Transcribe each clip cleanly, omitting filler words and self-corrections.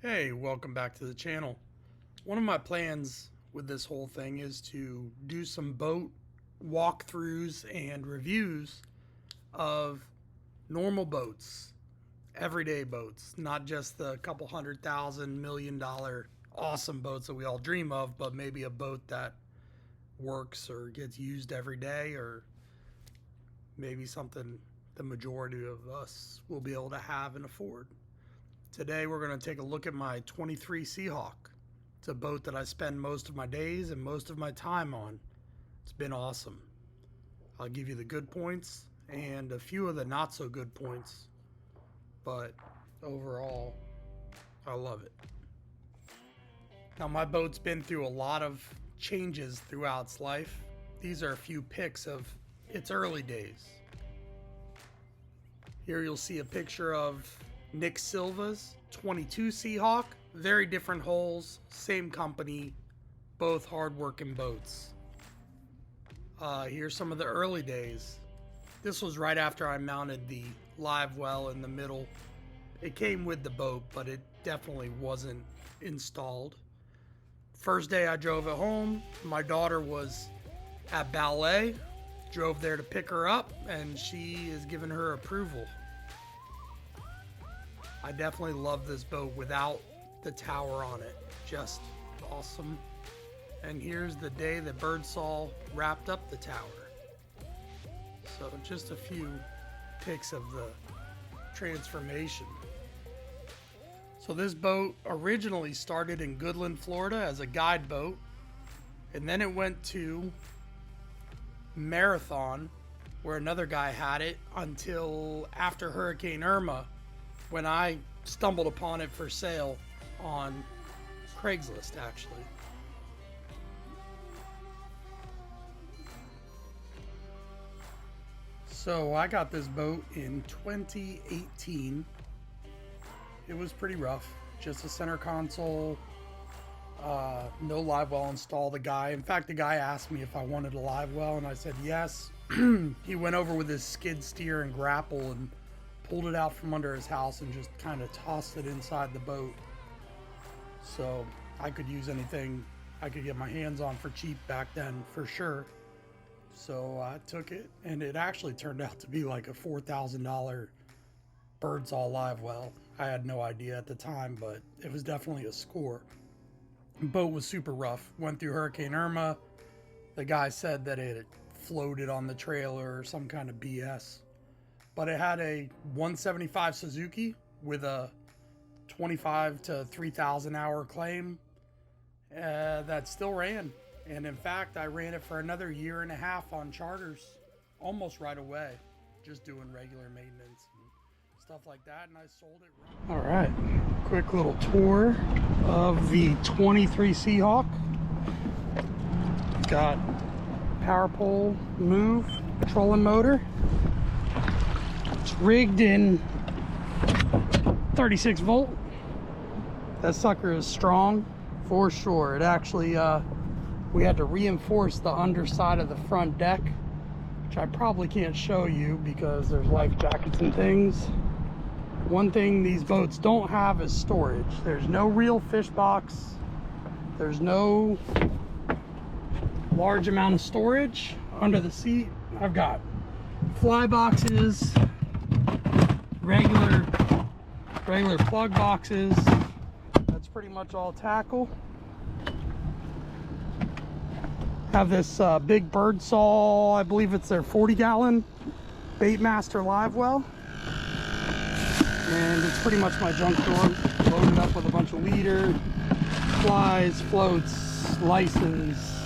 Hey, welcome back to the channel. One of my plans with this whole thing is to do some boat walkthroughs and reviews of normal boats, everyday boats, not just the couple $100,000, $1 million awesome boats that we all dream of, but maybe a boat that works or gets used every day, or maybe something the majority of us will be able to have and afford. Today we're going to take a look at my 23 Seahawk. It's a boat that I spend most of my days and most of my time on. It's been awesome. I'll give you the good points and a few of the not so good points, but overall I love it. Now my boat's been through a lot of changes throughout its life. These are a few pics of its early days. Here you'll see a picture of Nick Silva's 22 Seahawk. Very different hulls, same company, both hard-working boats. Here's some of the early days. This was right after I mounted the live well in the middle. It came with the boat, but it definitely wasn't installed. First day I drove it home, my daughter was at ballet. Drove there to pick her up, and she is giving her approval. I definitely love this boat without the tower on it. Just awesome. And here's the day that Birdsall wrapped up the tower. So just a few pics of the transformation. So this boat originally started in Goodland, Florida as a guide boat, and then it went to Marathon, where another guy had it, until after Hurricane Irma, when I stumbled upon it for sale on Craigslist, actually. So I got this boat in 2018. It was pretty rough. Just a center console, no live well installed. In fact, the guy asked me if I wanted a live well, and I said yes. He went over with his skid steer and grapple and pulled it out from under his house and just kind of tossed it inside the boat. So I could use anything I could get my hands on for cheap back then, for sure. So I took it, and it actually turned out to be like a $4,000 Birdsall live well. I had no idea at the time, but it was definitely a score. The boat was super rough. Went through Hurricane Irma. The guy said that it floated on the trailer or some kind of BS. But it had a 175 Suzuki with a 25 to 3,000 hour claim that still ran. And in fact, I ran it for another year and a half on charters, almost right away, just doing regular maintenance and stuff like that. And I sold it. All right, quick little tour of the 23 Seahawk. Got power pole move, trolling motor. It's rigged in 36 volt. That sucker is strong for sure. It actually, we had to reinforce the underside of the front deck, which I probably can't show you because there's life jackets and things. One thing these boats don't have is storage. There's no real fish box. There's no large amount of storage under the seat. I've got fly boxes, regular plug boxes. That's pretty much all tackle. Have this big Birdsall, I believe it's their 40-gallon Baitmaster live well, and it's pretty much my junk drawer, loaded up with a bunch of leader, flies, floats, license,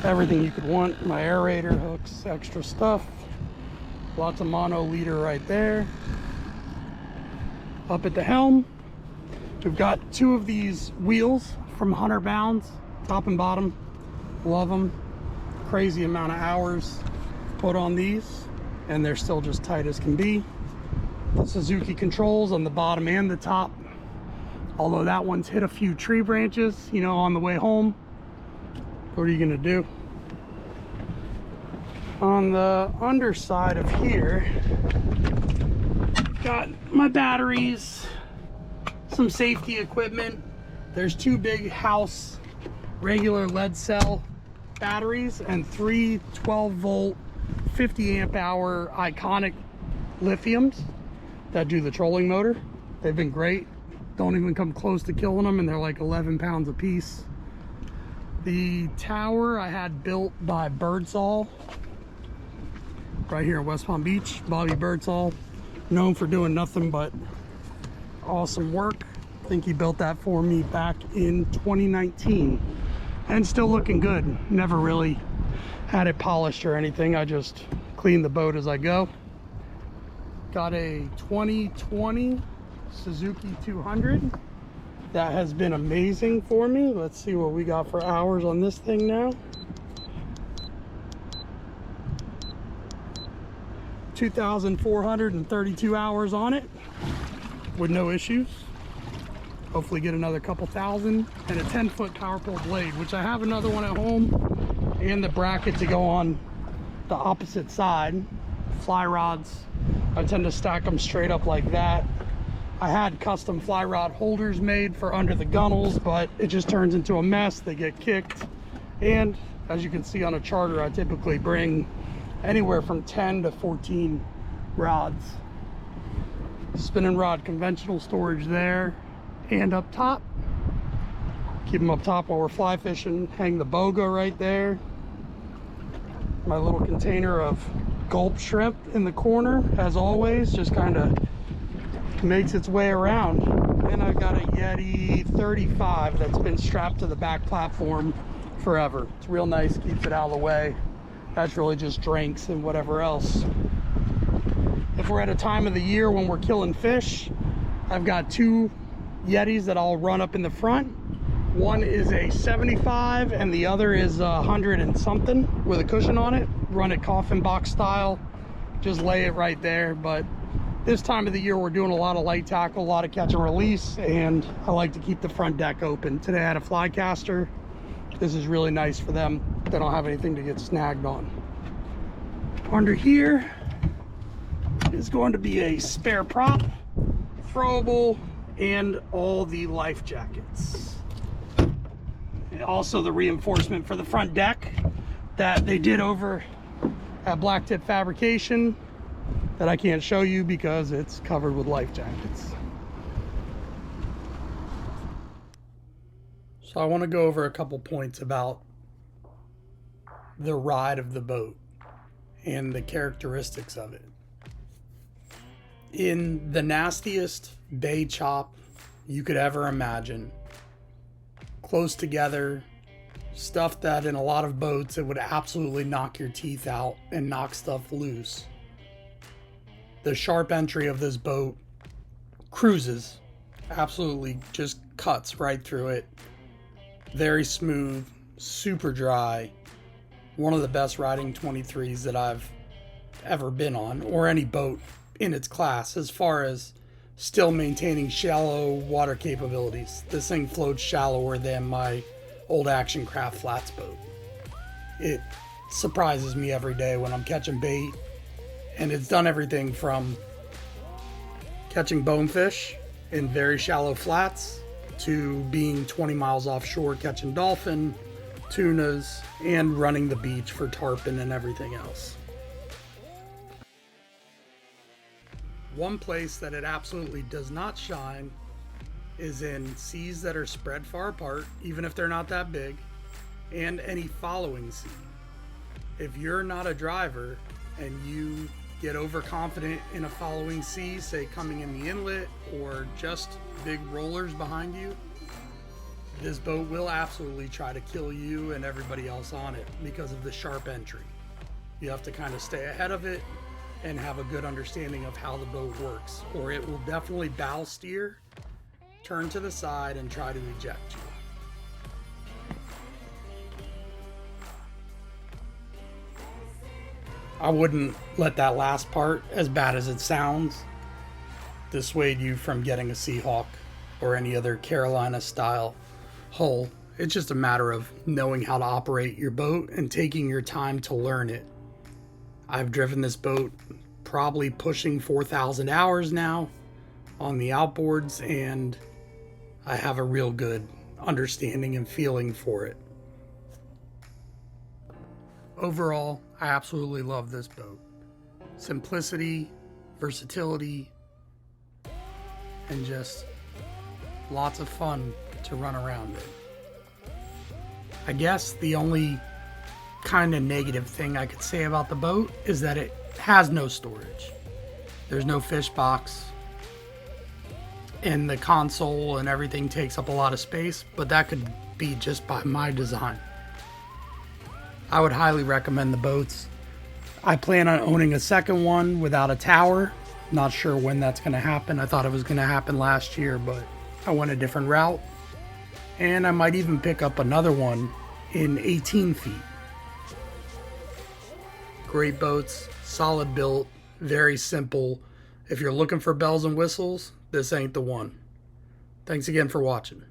everything you could want. My aerator, hooks, extra stuff. Lots of mono leader right there. Up at the helm, we've got two of these wheels from Hunter Bounds, top and bottom. Love them. Crazy amount of hours put on these, and they're still just tight as can be. The Suzuki controls on the bottom and the top, although that one's hit a few tree branches, you know, on the way home. What are you gonna do? On the underside of here, got my batteries, some safety equipment. There's 2 big house regular lead cell batteries and 3 12-volt 50 amp hour iconic lithiums that do the trolling motor. They've been great. Don't even come close to killing them, and they're like 11 pounds a piece. The tower I had built by Birdsall right here in West Palm Beach. Bobby Birdsall, known for doing nothing but awesome work. I think he built that for me back in 2019 and still looking good. Never really had it polished or anything. I just clean the boat as I go. Got a 2020 Suzuki 200 that has been amazing for me. Let's see what we got for hours on this thing now. 2,432 hours on it with no issues. Hopefully get another couple thousand, and a 10-foot power pole blade, which I have another one at home, and the bracket to go on the opposite side. Fly rods, I tend to stack them straight up like that. I had custom fly rod holders made for under the gunnels, but it just turns into a mess. They get kicked, and as you can see on a charter, I typically bring anywhere from 10 to 14 rods. Spinning rod conventional storage there and up top. Keep them up top while we're fly fishing. Hang the boga right there. My little container of gulp shrimp in the corner, as always, just kind of makes its way around. And I've got a Yeti 35 that's been strapped to the back platform forever. It's real nice, keeps it out of the way. That's really just drinks and whatever else. If we're at a time of the year when we're killing fish, I've got 2 Yetis that I'll run up in the front. One is a 75 and the other is 100 and something with a cushion on it. Run it coffin box style, just lay it right there. But this time of the year we're doing a lot of light tackle, a lot of catch and release, and I like to keep the front deck open. Today I had a fly caster. This is really nice for them. They don't have anything to get snagged on. Under here is going to be a spare prop, throwable, and all the life jackets. And also the reinforcement for the front deck that they did over at Blacktip Fabrication that I can't show you because it's covered with life jackets. So I want to go over a couple points about the ride of the boat and the characteristics of it. In the nastiest bay chop you could ever imagine, close together, stuff that in a lot of boats it would absolutely knock your teeth out and knock stuff loose. The sharp entry of this boat cruises, absolutely just cuts right through it. Very smooth, super dry. One of the best riding 23s that I've ever been on, or any boat in its class, as far as still maintaining shallow water capabilities. This thing floats shallower than my old Action Craft flats boat. It surprises me every day when I'm catching bait, and it's done everything from catching bonefish in very shallow flats to being 20 miles offshore catching dolphin, tunas, and running the beach for tarpon and everything else. One place that it absolutely does not shine is in seas that are spread far apart, even if they're not that big, and any following sea. If you're not a driver and you get overconfident in a following sea, say coming in the inlet or just big rollers behind you, this boat will absolutely try to kill you and everybody else on it because of the sharp entry. You have to kind of stay ahead of it and have a good understanding of how the boat works, or it will definitely bow steer, turn to the side, and try to eject you. I wouldn't let that last part, as bad as it sounds, dissuade you from getting a Seahawk or any other Carolina style hull. It's just a matter of knowing how to operate your boat and taking your time to learn it. I've driven this boat probably pushing 4,000 hours now on the outboards, and I have a real good understanding and feeling for it. Overall, I absolutely love this boat. Simplicity, versatility, and just lots of fun to run around in. I guess the only kind of negative thing I could say about the boat is that it has no storage. There's no fish box, and the console and everything takes up a lot of space, but that could be just by my design. I would highly recommend the boats. I plan on owning a second one without a tower. Not sure when that's going to happen. I thought it was going to happen last year, but I went a different route. And I might even pick up another one in 18 feet. Great boats, solid built, very simple. If you're looking for bells and whistles, this ain't the one. Thanks again for watching.